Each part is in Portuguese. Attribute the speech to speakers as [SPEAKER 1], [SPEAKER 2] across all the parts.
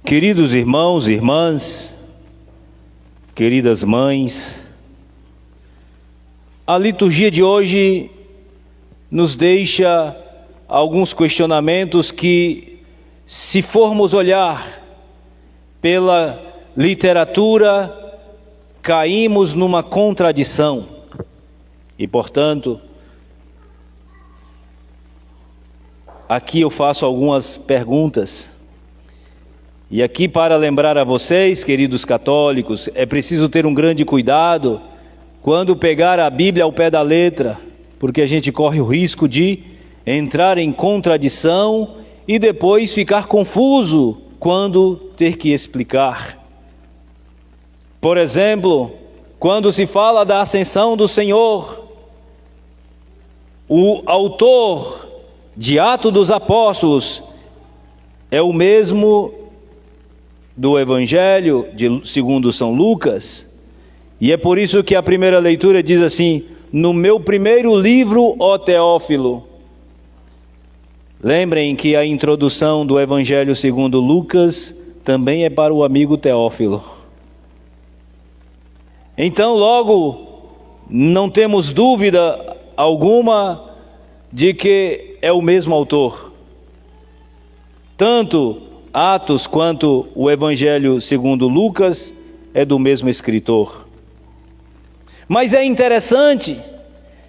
[SPEAKER 1] Queridos irmãos e irmãs, queridas mães, a liturgia de hoje nos deixa alguns questionamentos que, se formos olhar pela literatura, caímos numa contradição e, portanto, aqui eu faço algumas perguntas. E aqui, para lembrar a vocês, queridos católicos, é preciso ter um grande cuidado quando pegar a Bíblia ao pé da letra, porque a gente corre o risco de entrar em contradição e depois ficar confuso quando ter que explicar. Por exemplo, quando se fala da ascensão do Senhor, o autor de Atos dos Apóstolos é o mesmo do Evangelho segundo São Lucas, e é por isso que a primeira leitura diz assim: no meu primeiro livro, ó Teófilo. Lembrem que a introdução do Evangelho segundo Lucas também é para o amigo Teófilo. Então, logo, não temos dúvida alguma de que é o mesmo autor. Tanto Atos quanto o Evangelho segundo Lucas é do mesmo escritor. Mas é interessante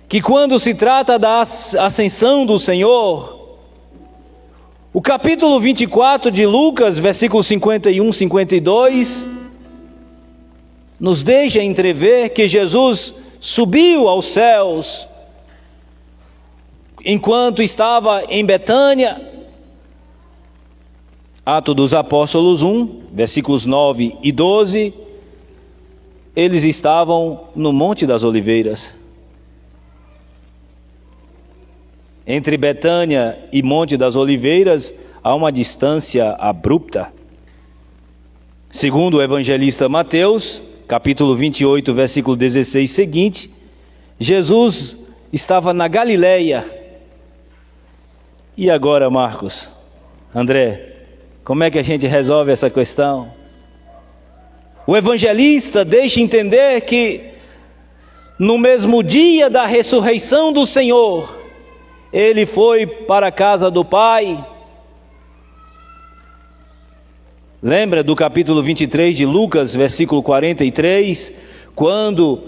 [SPEAKER 1] que quando se trata da ascensão do Senhor, o capítulo 24 de Lucas, versículos 51 e 52, nos deixa entrever que Jesus subiu aos céus enquanto estava em Betânia. Atos dos Apóstolos 1, versículos 9 e 12, eles estavam no Monte das Oliveiras. Entre Betânia e Monte das Oliveiras há uma distância abrupta. Segundo o evangelista Mateus, capítulo 28, versículo 16 seguinte, Jesus estava na Galileia. E agora, Marcos, André, como é que a gente resolve essa questão? O evangelista deixa entender que no mesmo dia da ressurreição do Senhor, ele foi para a casa do Pai. Lembra do capítulo 23 de Lucas, versículo 43, quando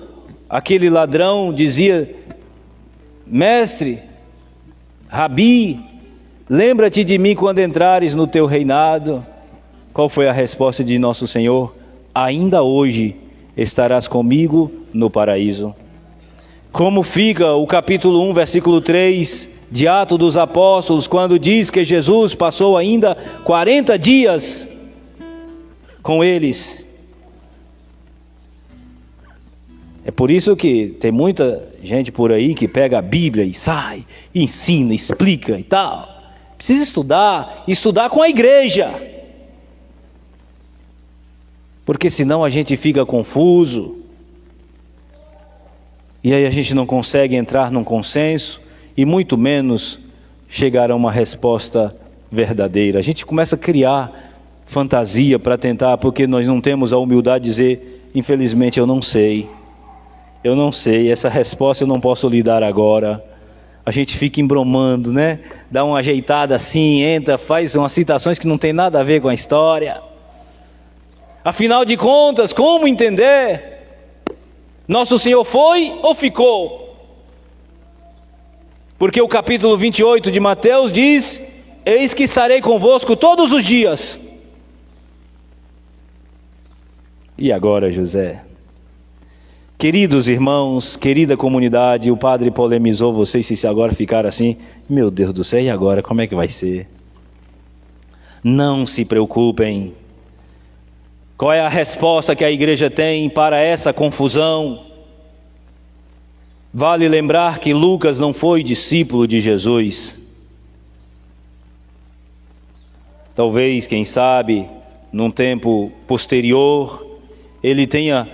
[SPEAKER 1] aquele ladrão dizia: Mestre, Rabi, lembra-te de mim quando entrares no teu reinado. Qual foi a resposta de nosso Senhor? Ainda hoje estarás comigo no paraíso. Como fica o capítulo 1, versículo 3 de Atos dos Apóstolos, quando diz que Jesus passou ainda 40 dias com eles. É por isso que tem muita gente por aí que pega a Bíblia e sai, e ensina, explica e tal. Precisa estudar com a igreja, porque senão a gente fica confuso, e aí a gente não consegue entrar num consenso, e muito menos chegar a uma resposta verdadeira. A gente começa a criar fantasia para tentar, porque nós não temos a humildade de dizer: infelizmente eu não sei, essa resposta eu não posso lhe dar agora. A gente fica embromando, né? Dá uma ajeitada assim, entra, faz umas citações que não tem nada a ver com a história. Afinal de contas, como entender? Nosso Senhor foi ou ficou? Porque o capítulo 28 de Mateus diz: eis que estarei convosco todos os dias. E agora, José? Queridos irmãos, querida comunidade, o padre polemizou vocês se agora ficaram assim: meu Deus do céu, e agora como é que vai ser? Não se preocupem. Qual é a resposta que a igreja tem para essa confusão? Vale lembrar que Lucas não foi discípulo de Jesus. Talvez, quem sabe, num tempo posterior, ele tenha,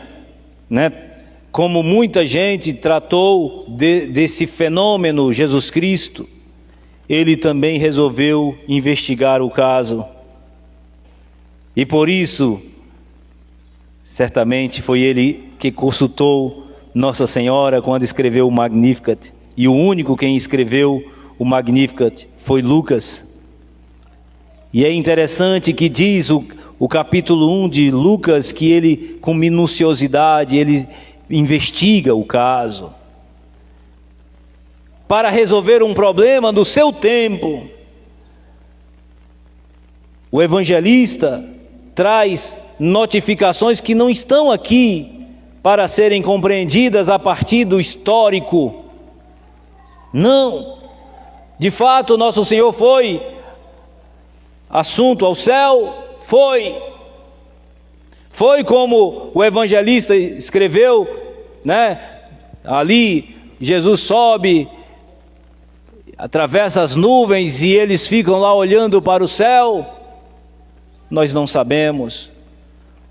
[SPEAKER 1] como muita gente tratou desse fenômeno Jesus Cristo, ele também resolveu investigar o caso. E por isso, certamente foi ele que consultou Nossa Senhora quando escreveu o Magnificat. E o único quem escreveu o Magnificat foi Lucas. E é interessante que diz o capítulo 1 de Lucas que ele, com minuciosidade, ele investiga o caso para resolver um problema do seu tempo. O evangelista traz notificações que não estão aqui para serem compreendidas a partir do histórico. Não. De fato, nosso Senhor foi assunto ao céu, foi como o evangelista escreveu, né? Ali Jesus sobe, atravessa as nuvens e eles ficam lá olhando para o céu. Nós não sabemos.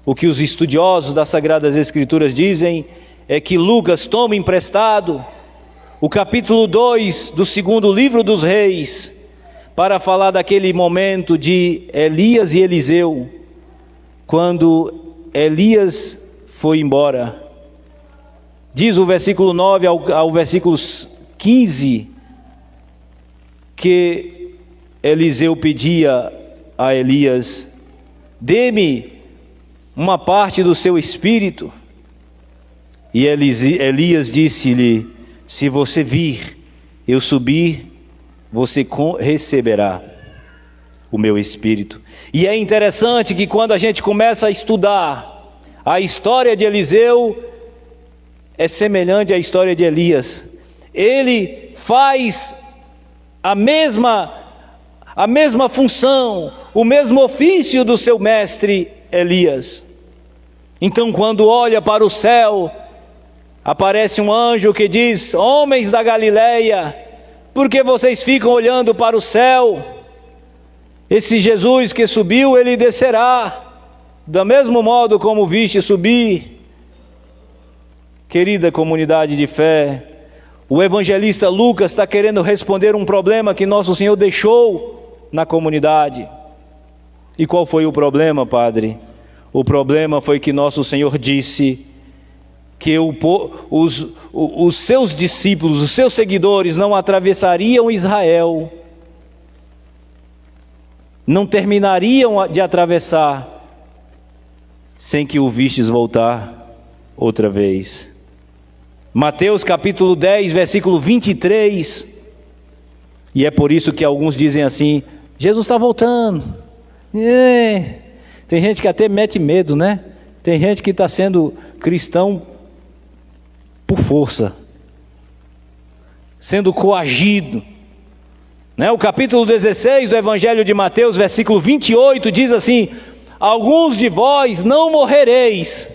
[SPEAKER 1] O que os estudiosos das Sagradas Escrituras dizem é que Lucas toma emprestado o capítulo 2 do segundo livro dos Reis para falar daquele momento de Elias e Eliseu, quando Elias foi embora. Diz o versículo 9 ao versículo 15 que Eliseu pedia a Elias: dê-me uma parte do seu espírito. E Elias disse-lhe: se você vir eu subir, você receberá o meu espírito. E é interessante que quando a gente começa a estudar a história de Eliseu, é semelhante à história de Elias. Ele faz a mesma função, o mesmo ofício do seu mestre Elias. Então, quando olha para o céu, aparece um anjo que diz: homens da Galileia, por que vocês ficam olhando para o céu? Esse Jesus que subiu, ele descerá, do mesmo modo como viste subir. Querida comunidade de fé, o evangelista Lucas está querendo responder um problema que nosso Senhor deixou na comunidade. E qual foi o problema, Padre? O problema foi que nosso Senhor disse que os seus discípulos, os seus seguidores não atravessariam Israel, não terminariam de atravessar sem que o vistes voltar outra vez. Mateus capítulo 10, versículo 23. E é por isso que alguns dizem assim: Jesus está voltando. Tem gente que até mete medo, né? Tem gente que está sendo cristão por força, sendo coagido, né? O capítulo 16 do Evangelho de Mateus, versículo 28, diz assim: alguns de vós não morrereis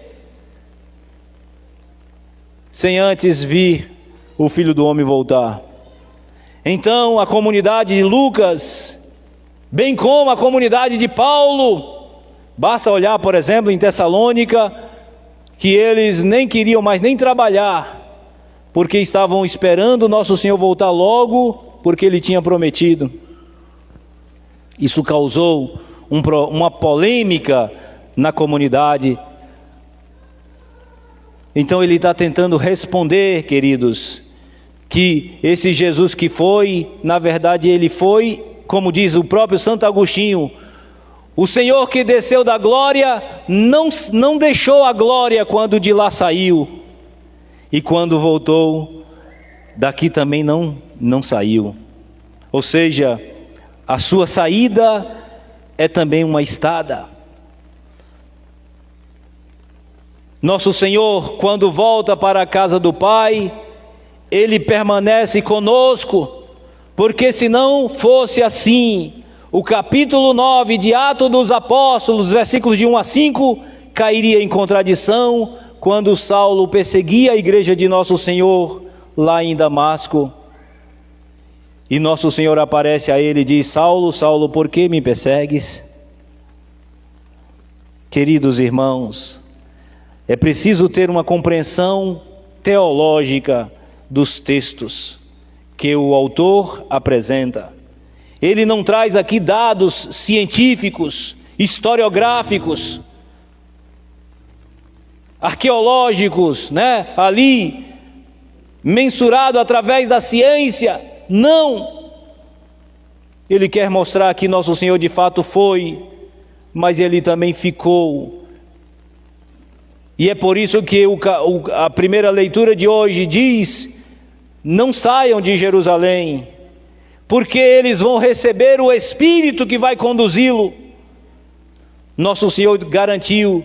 [SPEAKER 1] sem antes vir o Filho do Homem voltar. Então a comunidade de Lucas, bem como a comunidade de Paulo, basta olhar, por exemplo, em Tessalônica, que eles nem queriam mais nem trabalhar, porque estavam esperando nosso Senhor voltar logo, porque Ele tinha prometido. Isso causou uma polêmica na comunidade. Então ele está tentando responder, queridos, que esse Jesus que foi, na verdade ele foi, como diz o próprio Santo Agostinho, o Senhor que desceu da glória, não deixou a glória quando de lá saiu, e quando voltou, daqui também não saiu. Ou seja, a sua saída é também uma estada. Nosso Senhor, quando volta para a casa do Pai, Ele permanece conosco, porque se não fosse assim, o capítulo 9 de Atos dos Apóstolos, versículos de 1 a 5, cairia em contradição quando Saulo perseguia a igreja de Nosso Senhor lá em Damasco. E Nosso Senhor aparece a ele e diz: Saulo, Saulo, por que me persegues? Queridos irmãos, é preciso ter uma compreensão teológica dos textos que o autor apresenta. Ele não traz aqui dados científicos historiográficos, arqueológicos, né? Ali, mensurado através da ciência. Não! Ele quer mostrar que nosso Senhor de fato foi, mas Ele também ficou. E é por isso que a primeira leitura de hoje diz: não saiam de Jerusalém, porque eles vão receber o Espírito que vai conduzi-lo. Nosso Senhor garantiu: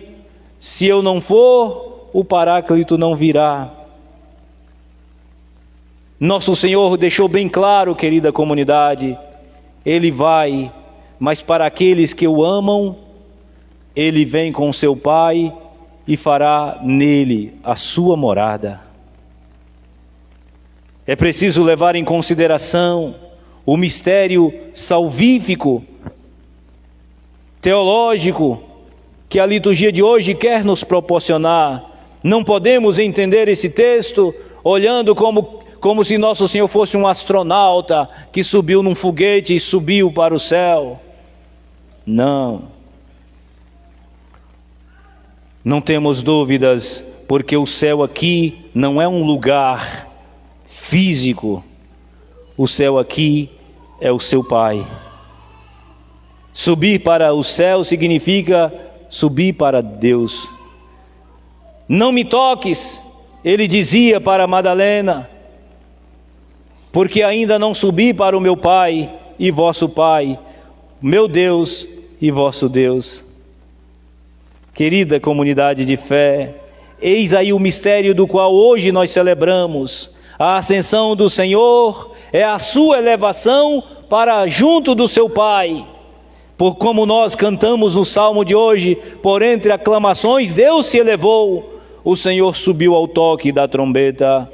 [SPEAKER 1] se eu não for, o Paráclito não virá. Nosso Senhor deixou bem claro, querida comunidade, Ele vai, mas para aqueles que o amam, Ele vem com seu Pai e fará nele a sua morada. É preciso levar em consideração o mistério salvífico, teológico, que a liturgia de hoje quer nos proporcionar. Não podemos entender esse texto olhando como se nosso Senhor fosse um astronauta que subiu num foguete e subiu para o céu. Não. Não temos dúvidas, porque o céu aqui não é um lugar físico. O céu aqui é o seu Pai. Subir para o céu significa subir para Deus. Não me toques, ele dizia para Madalena, porque ainda não subi para o meu Pai e vosso Pai, meu Deus e vosso Deus. Querida comunidade de fé, eis aí o mistério do qual hoje nós celebramos. A ascensão do Senhor é a sua elevação para junto do seu Pai. Por como nós cantamos no salmo de hoje, por entre aclamações, Deus se elevou, o Senhor subiu ao toque da trombeta.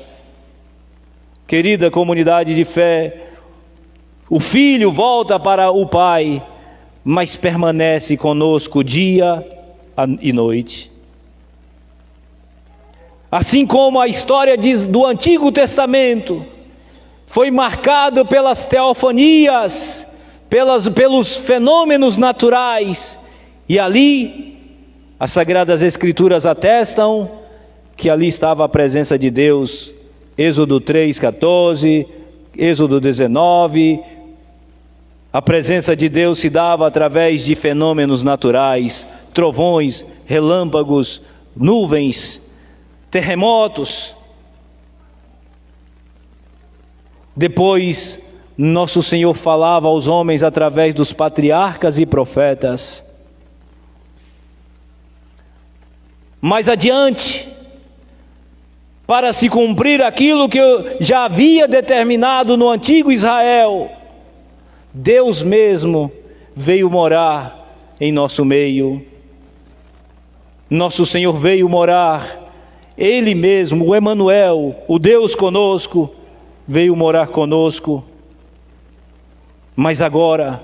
[SPEAKER 1] Querida comunidade de fé, o Filho volta para o Pai, mas permanece conosco dia e noite. Assim como a história do Antigo Testamento foi marcado pelas teofanias, pelos fenômenos naturais, e ali as Sagradas Escrituras atestam que ali estava a presença de Deus. Êxodo 3:14, Êxodo 19, a presença de Deus se dava através de fenômenos naturais, trovões, relâmpagos, nuvens, terremotos. Depois, nosso Senhor falava aos homens através dos patriarcas e profetas. Mais adiante, para se cumprir aquilo que já havia determinado no antigo Israel, Deus mesmo veio morar em nosso meio. Nosso Senhor veio morar, Ele mesmo, o Emanuel, o Deus conosco, veio morar conosco. Mas agora,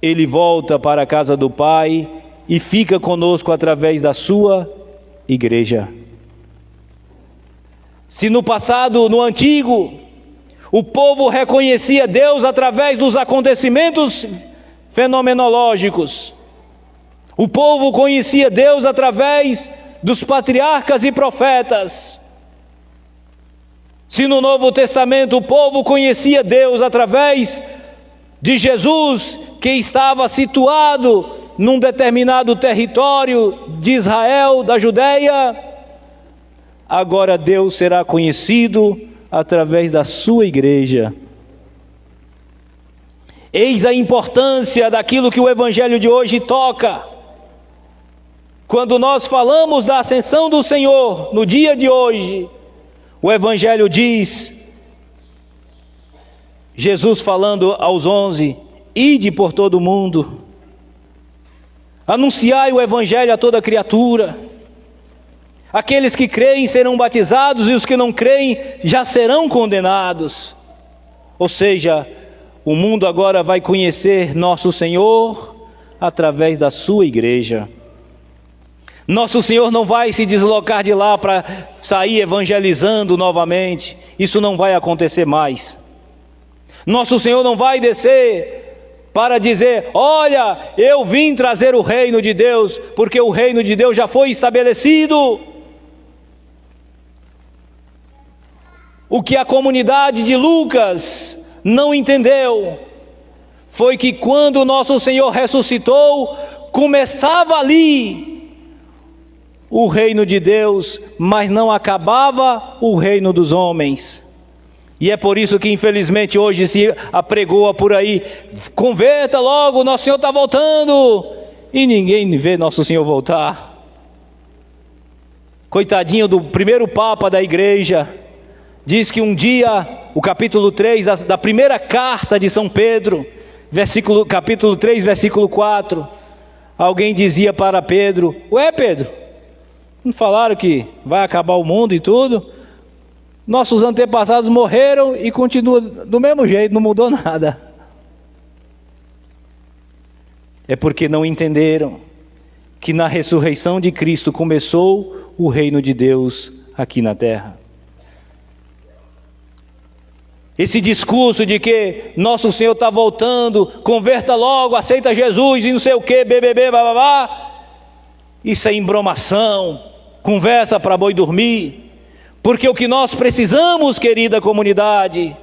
[SPEAKER 1] Ele volta para a casa do Pai e fica conosco através da sua igreja. Se no passado, no antigo, o povo reconhecia Deus através dos acontecimentos fenomenológicos, o povo conhecia Deus através dos patriarcas e profetas. Se no Novo Testamento o povo conhecia Deus através de Jesus, que estava situado num determinado território de Israel, da Judéia, agora Deus será conhecido através da sua igreja. Eis a importância daquilo que o Evangelho de hoje toca. Quando nós falamos da ascensão do Senhor no dia de hoje, o Evangelho diz, Jesus falando aos 11, ide por todo o mundo, anunciai o Evangelho a toda criatura. Aqueles que creem serão batizados e os que não creem já serão condenados. Ou seja, o mundo agora vai conhecer nosso Senhor através da sua igreja. Nosso Senhor não vai se deslocar de lá para sair evangelizando novamente. Isso não vai acontecer mais. Nosso Senhor não vai descer para dizer: olha, eu vim trazer o reino de Deus, porque o reino de Deus já foi estabelecido. O que a comunidade de Lucas não entendeu foi que quando o nosso Senhor ressuscitou, começava ali o reino de Deus, mas não acabava o reino dos homens. E é por isso que infelizmente hoje se apregoa por aí: converta logo, nosso Senhor está voltando, e ninguém vê nosso Senhor voltar. Coitadinho do primeiro Papa da igreja, diz que um dia, o capítulo 3 da primeira carta de São Pedro, capítulo 3, versículo 4, alguém dizia para Pedro: ué Pedro, não falaram que vai acabar o mundo e tudo? Nossos antepassados morreram e continua do mesmo jeito, não mudou nada. É porque não entenderam que na ressurreição de Cristo começou o reino de Deus aqui na terra. Esse discurso de que nosso Senhor está voltando, converta logo, aceita Jesus e não sei o que, BBB, bababá, isso é embromação, conversa para boi dormir. Porque o que nós precisamos, querida comunidade,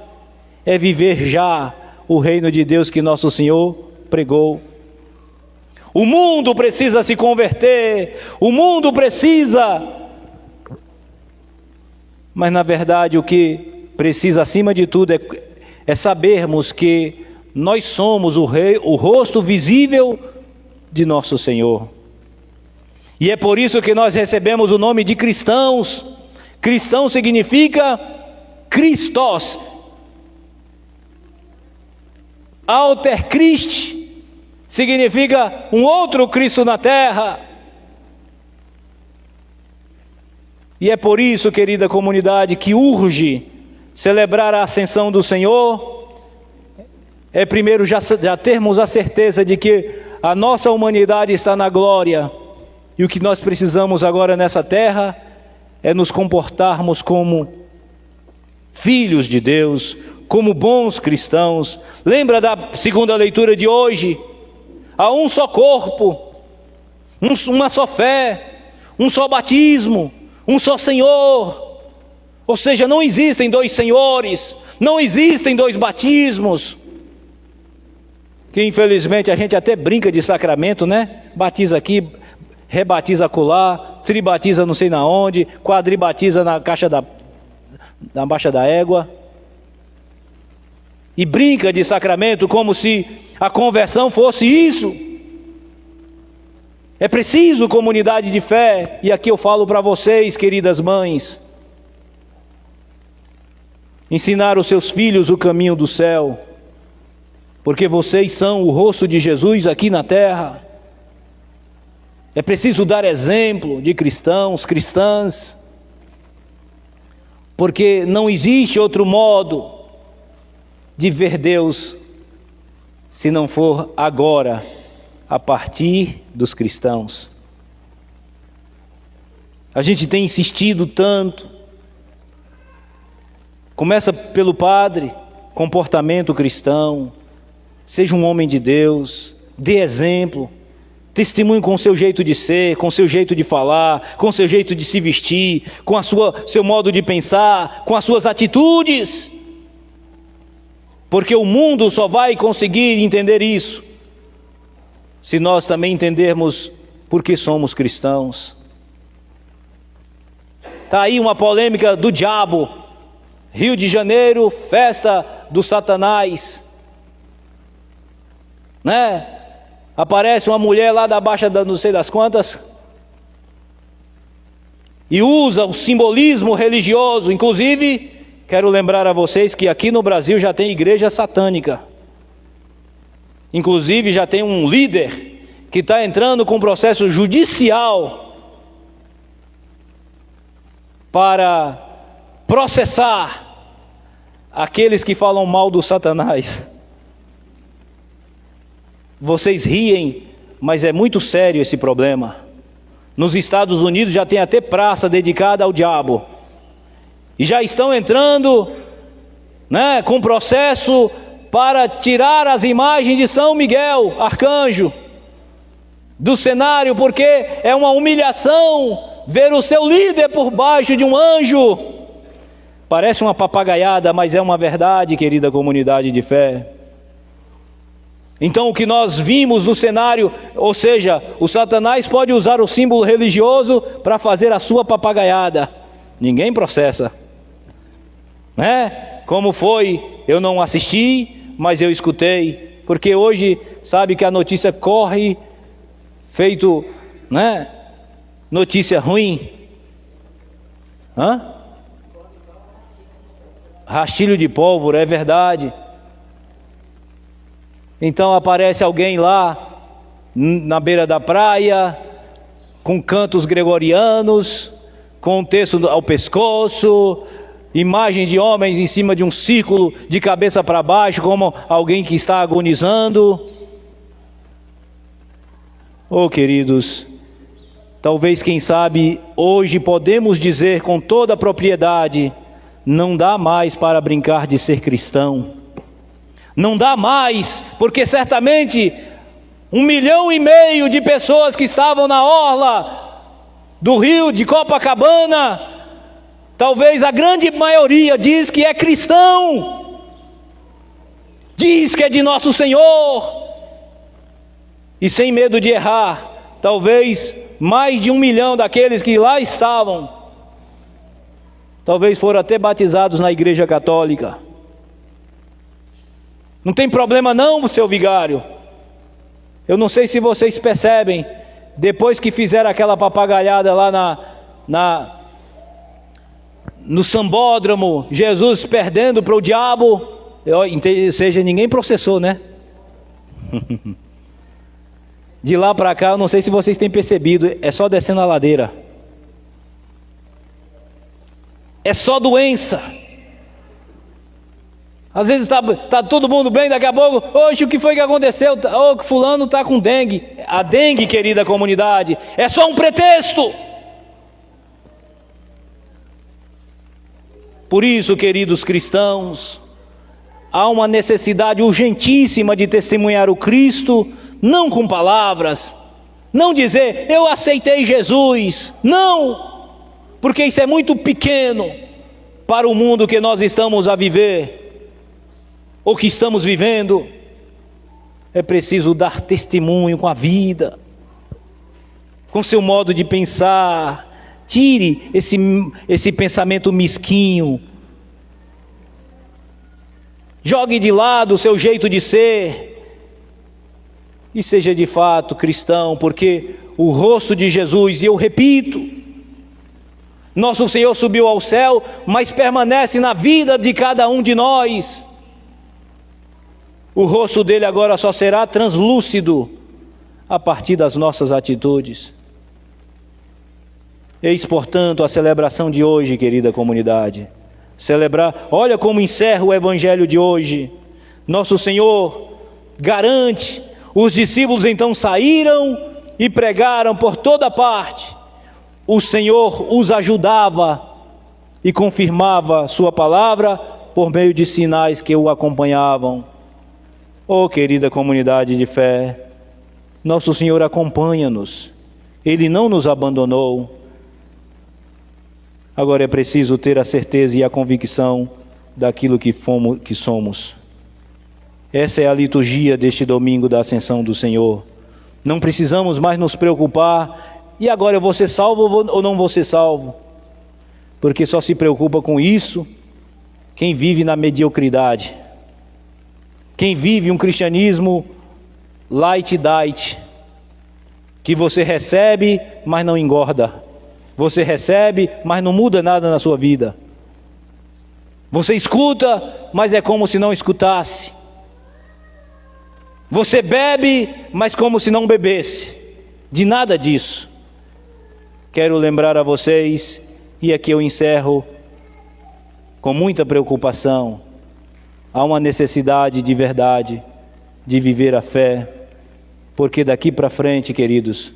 [SPEAKER 1] é viver já o reino de Deus que nosso Senhor pregou. O mundo precisa se converter, o mundo precisa. Mas na verdade o que precisa acima de tudo é sabermos que nós somos o rosto visível de nosso Senhor. E é por isso que nós recebemos o nome de cristãos. Cristão significa Christos, alter Christ, significa um outro Cristo na terra. E é por isso, querida comunidade, que urge celebrar a ascensão do Senhor. É primeiro já termos a certeza de que a nossa humanidade está na glória, e o que nós precisamos agora nessa terra é nos comportarmos como filhos de Deus, como bons cristãos. Lembra da segunda leitura de hoje? Há um só corpo, uma só fé, um só batismo, um só Senhor. Ou seja, não existem dois senhores, não existem dois batismos. Que infelizmente a gente até brinca de sacramento, né? Batiza aqui, rebatiza acolá, tribatiza não sei na onde, quadribatiza na caixa na baixa da égua. E brinca de sacramento como se a conversão fosse isso. É preciso comunidade de fé, e aqui eu falo para vocês, queridas mães, ensinar os seus filhos o caminho do céu, porque vocês são o rosto de Jesus aqui na terra. É preciso dar exemplo de cristãos, cristãs, porque não existe outro modo de ver Deus se não for agora, a partir dos cristãos. A gente tem insistido tanto. Começa pelo padre, comportamento cristão, seja um homem de Deus, dê exemplo. Testemunho com o seu jeito de ser, com o seu jeito de falar, com o seu jeito de se vestir, com seu modo de pensar, com as suas atitudes. Porque o mundo só vai conseguir entender isso se nós também entendermos por que somos cristãos. Está aí uma polêmica do diabo. Rio de Janeiro, festa do Satanás. Né? Aparece uma mulher lá da Baixa da não sei das quantas e usa o simbolismo religioso. Inclusive, quero lembrar a vocês que aqui no Brasil já tem igreja satânica. Inclusive já tem um líder que está entrando com um processo judicial para processar aqueles que falam mal do Satanás. Vocês riem, mas é muito sério esse problema. Nos Estados Unidos já tem até praça dedicada ao diabo. E já estão entrando, né, com processo para tirar as imagens de São Miguel, arcanjo, do cenário, porque é uma humilhação ver o seu líder por baixo de um anjo. Parece uma papagaiada, mas é uma verdade, querida comunidade de fé. Então o que nós vimos no cenário, ou seja, o Satanás pode usar o símbolo religioso para fazer a sua papagaiada. Ninguém processa, né? Como foi, eu não assisti, mas eu escutei, porque hoje sabe que a notícia corre feito, né? Notícia ruim. Rastilho de pólvora, é verdade. Então aparece alguém lá na beira da praia, com cantos gregorianos, com um texto ao pescoço, imagens de homens em cima de um círculo de cabeça para baixo, como alguém que está agonizando. Oh, queridos, talvez, quem sabe, hoje podemos dizer com toda a propriedade: não dá mais para brincar de ser cristão. Não dá mais, porque certamente 1,5 milhão de pessoas que estavam na orla do rio de Copacabana, talvez a grande maioria diz que é cristão, diz que é de nosso Senhor, e sem medo de errar, talvez mais de 1 milhão daqueles que lá estavam, talvez foram até batizados na Igreja Católica. Não tem problema não, seu vigário. Eu não sei se vocês percebem, depois que fizeram aquela papagaiada lá no sambódromo, Jesus perdendo para o diabo, ou seja, ninguém processou, né? De lá para cá, eu não sei se vocês têm percebido, é só descendo a ladeira. É só doença. Às vezes tá todo mundo bem, daqui a pouco, oxe, o que foi que aconteceu? Oh, fulano está com dengue. A dengue, querida comunidade, é só um pretexto. Por isso, queridos cristãos, há uma necessidade urgentíssima de testemunhar o Cristo, não com palavras, não dizer, eu aceitei Jesus, não, porque isso é muito pequeno para o mundo que nós estamos a viver, ou que estamos vivendo. É preciso dar testemunho com a vida, com seu modo de pensar. Tire esse pensamento mesquinho, jogue de lado o seu jeito de ser, e seja de fato cristão, porque o rosto de Jesus, e eu repito, nosso Senhor subiu ao céu, mas permanece na vida de cada um de nós. O rosto dele agora só será translúcido a partir das nossas atitudes. Eis, portanto, a celebração de hoje, querida comunidade. Olha como encerra o evangelho de hoje. Nosso Senhor garante, os discípulos então saíram e pregaram por toda parte. O Senhor os ajudava e confirmava sua palavra por meio de sinais que o acompanhavam. Oh, querida comunidade de fé, nosso Senhor acompanha-nos, Ele não nos abandonou. Agora é preciso ter a certeza e a convicção daquilo que somos. Essa é a liturgia deste domingo da Ascensão do Senhor. Não precisamos mais nos preocupar, e agora eu vou ser salvo ou não vou ser salvo? Porque só se preocupa com isso quem vive na mediocridade. Quem vive um cristianismo light diet, que você recebe, mas não engorda. Você recebe, mas não muda nada na sua vida. Você escuta, mas é como se não escutasse. Você bebe, mas como se não bebesse. De nada disso. Quero lembrar a vocês, e aqui eu encerro com muita preocupação, há uma necessidade de verdade de viver a fé, porque daqui para frente, queridos,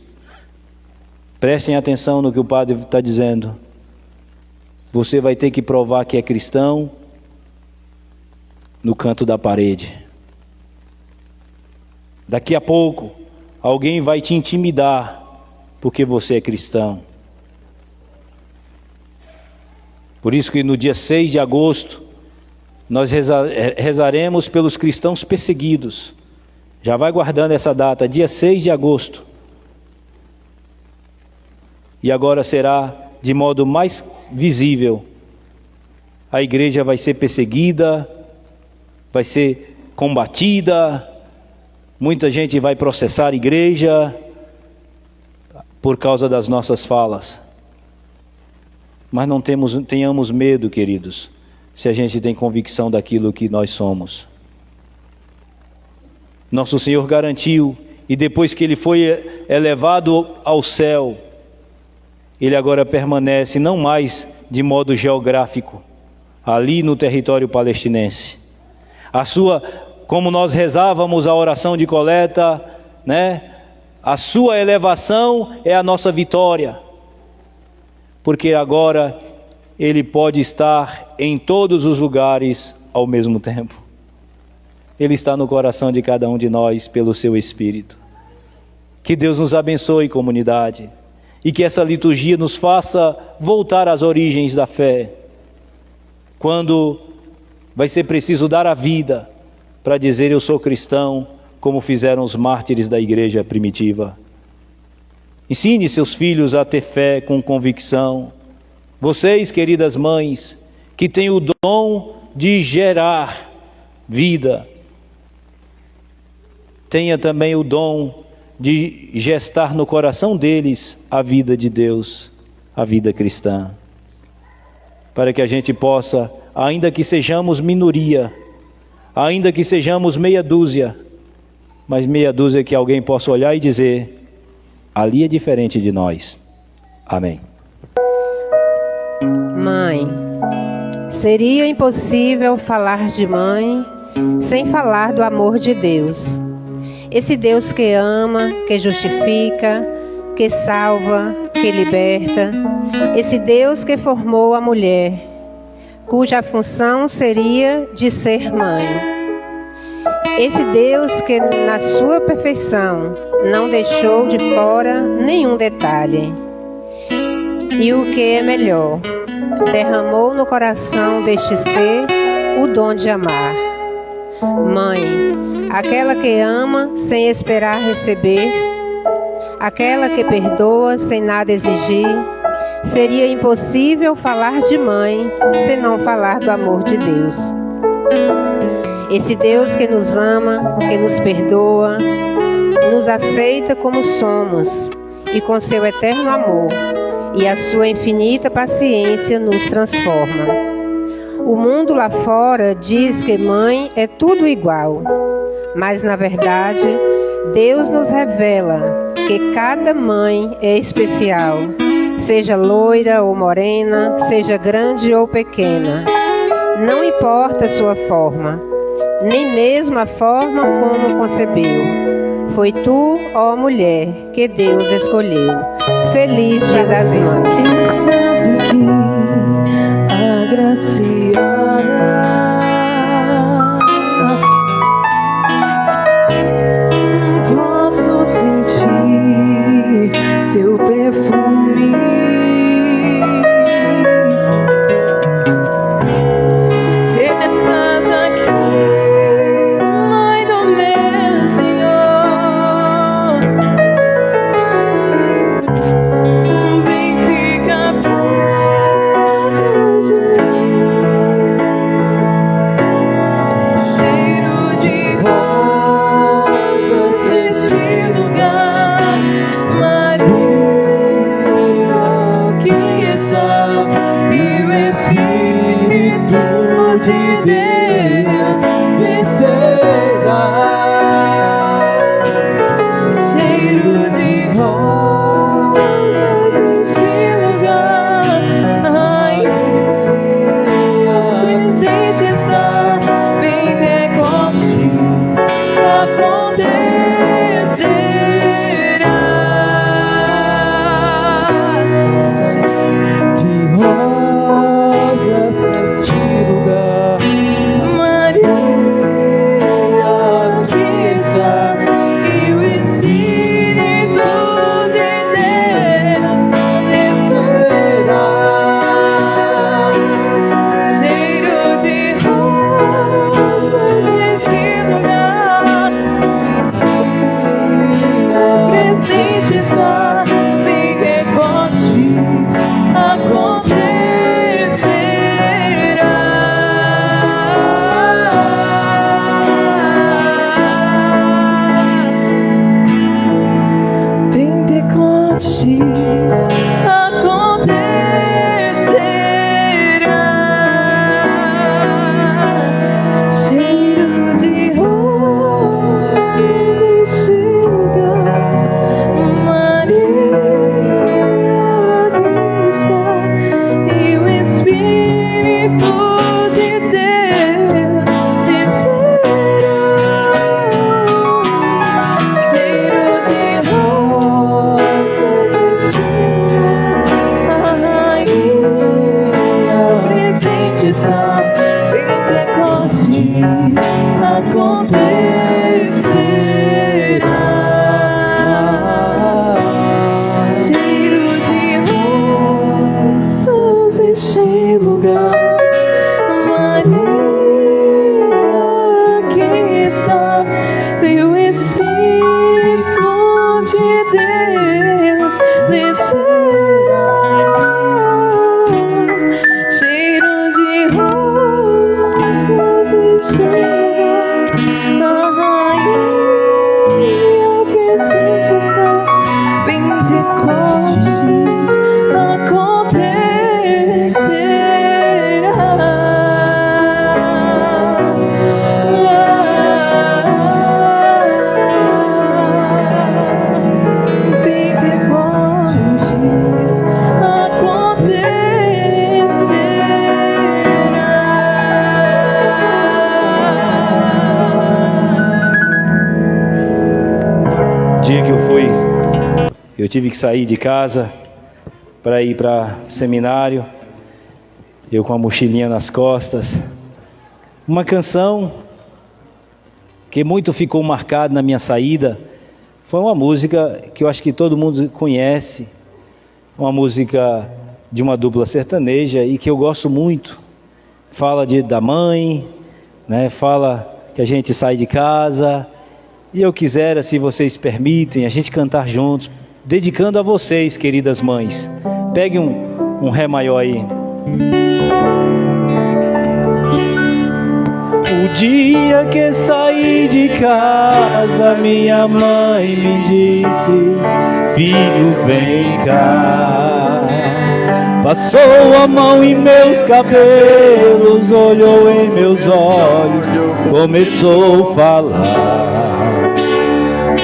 [SPEAKER 1] prestem atenção no que o padre está dizendo. Você vai ter que provar que é cristão no canto da parede. Daqui a pouco, alguém vai te intimidar porque você é cristão. Por isso que no dia 6 de agosto, nós rezaremos pelos cristãos perseguidos. Já vai guardando essa data, dia 6 de agosto. E agora será de modo mais visível. A igreja vai ser perseguida, vai ser combatida, muita gente vai processar a igreja por causa das nossas falas. Mas não tenhamos medo, queridos, se a gente tem convicção daquilo que nós somos. Nosso Senhor garantiu, e depois que Ele foi elevado ao céu, Ele agora permanece não mais de modo geográfico, ali no território palestinense. Como nós rezávamos a oração de coleta, né? A sua elevação é a nossa vitória. Porque agora Ele pode estar em todos os lugares ao mesmo tempo. Ele está no coração de cada um de nós pelo seu Espírito. Que Deus nos abençoe, comunidade, e que essa liturgia nos faça voltar às origens da fé, quando vai ser preciso dar a vida para dizer eu sou cristão, como fizeram os mártires da igreja primitiva. Ensine seus filhos a ter fé com convicção. Vocês, queridas mães, que têm o dom de gerar vida, tenha também o dom de gestar no coração deles a vida de Deus, a vida cristã. Para que a gente possa, ainda que sejamos minoria, ainda que sejamos meia dúzia, mas meia dúzia que alguém possa olhar e dizer, ali é diferente de nós. Amém.
[SPEAKER 2] Mãe, seria impossível falar de mãe sem falar do amor de Deus. Esse Deus que ama, que justifica, que salva, que liberta. Esse Deus que formou a mulher, cuja função seria de ser mãe. Esse Deus que na sua perfeição não deixou de fora nenhum detalhe. E o que é melhor, derramou no coração deste ser o dom de amar. Mãe, aquela que ama sem esperar receber, aquela que perdoa sem nada exigir. Seria impossível falar de mãe se não falar do amor de Deus. Esse Deus que nos ama, que nos perdoa, nos aceita como somos e com seu eterno amor e a sua infinita paciência nos transforma. O mundo lá fora diz que mãe é tudo igual, mas na verdade Deus nos revela que cada mãe é especial, seja loira ou morena, seja grande ou pequena. Não importa a sua forma, nem mesmo a forma como concebeu. Foi tu, ó mulher, que Deus escolheu. Feliz Dia das Mães.
[SPEAKER 3] Estás aqui, agraciada. Posso sentir seu perfume. Estás aqui, Mãe do meu Senhor. Vem ficar perto de mim.
[SPEAKER 1] Eu tive que sair de casa para ir para seminário, eu com a mochilinha nas costas. Uma canção que muito ficou marcada na minha saída foi uma música que eu acho que todo mundo conhece, uma música de uma dupla sertaneja e que eu gosto muito. Fala da mãe, né? Fala que a gente sai de casa, e eu quisera, se vocês permitem, a gente cantar juntos, dedicando a vocês, queridas mães. Pegue um Ré maior aí. O dia que saí de casa, minha mãe me disse: filho, vem cá. Passou a mão em meus cabelos, olhou em meus olhos, começou a falar: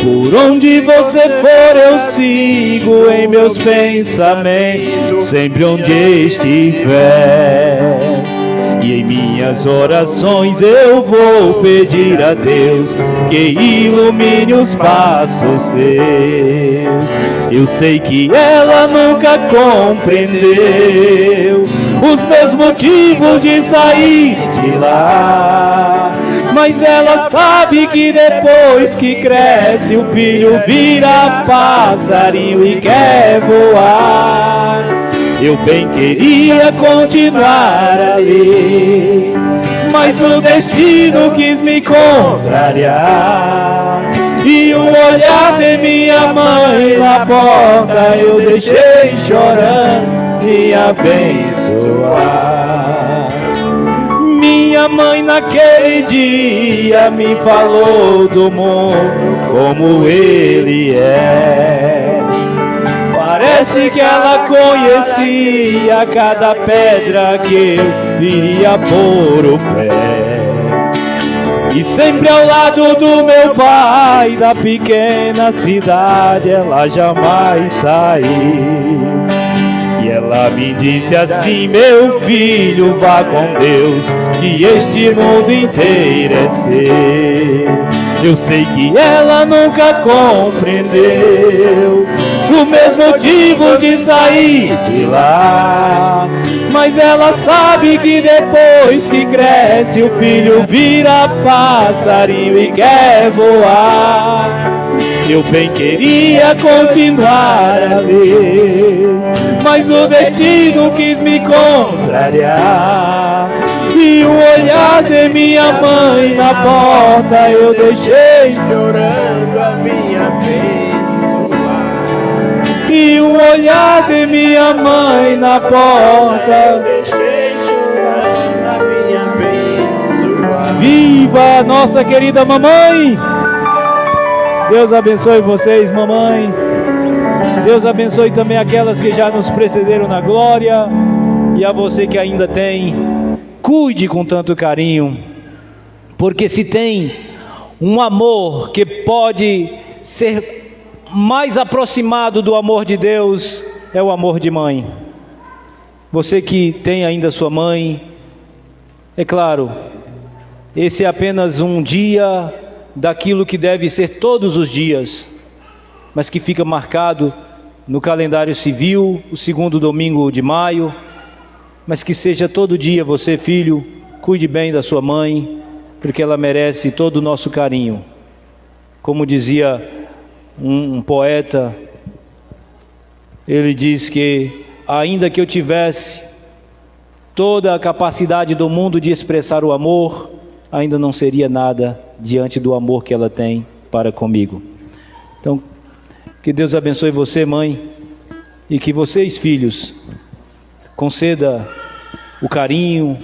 [SPEAKER 1] por onde você for eu sigo em meus pensamentos, sempre onde estiver. E em minhas orações eu vou pedir a Deus que ilumine os passos seus. Eu sei que ela nunca compreendeu os meus motivos de sair de lá, mas ela sabe que depois que cresce o filho vira passarinho e quer voar. Eu bem queria continuar ali, mas o destino quis me contrariar. E o olhar de minha mãe na porta eu deixei chorando e abençoar. Minha mãe naquele dia me falou do mundo como ele é. Parece que ela conhecia cada pedra que eu viria pôr o pé. E sempre ao lado do meu pai, da pequena cidade, ela jamais saiu. E ela me disse assim: meu filho, vá com Deus, que este mundo inteiro é seu. Eu sei que ela nunca compreendeu os meus motivos de sair de lá, mas ela sabe que depois que cresce o filho vira passarinho e quer voar. Eu bem queria continuar ali, mas o destino quis me contrariar. E o olhar de minha mãe na porta eu deixei chorando a minha abençoar. E o olhar de minha mãe na porta eu deixei chorando a minha abençoar. Viva a nossa querida mamãe! Deus abençoe vocês, mamãe. Deus abençoe também aquelas que já nos precederam na glória. E a você que ainda tem, cuide com tanto carinho. Porque se tem um amor que pode ser mais aproximado do amor de Deus, é o amor de mãe. Você que tem ainda sua mãe, é claro, esse é apenas um dia daquilo que deve ser todos os dias, mas que fica marcado no calendário civil, o segundo domingo de maio, mas que seja todo dia. Você, filho, cuide bem da sua mãe, porque ela merece todo o nosso carinho. Como dizia um poeta, ele diz que ainda que eu tivesse toda a capacidade do mundo de expressar o amor, ainda não seria nada diante do amor que ela tem para comigo. Então, que Deus abençoe você, mãe, e que vocês, filhos, conceda o carinho,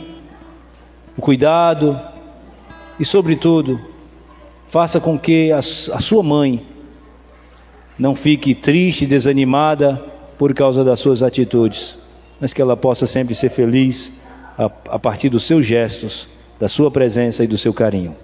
[SPEAKER 1] o cuidado e, sobretudo, faça com que a sua mãe não fique triste, desanimada por causa das suas atitudes, mas que ela possa sempre ser feliz a partir dos seus gestos, da sua presença e do seu carinho.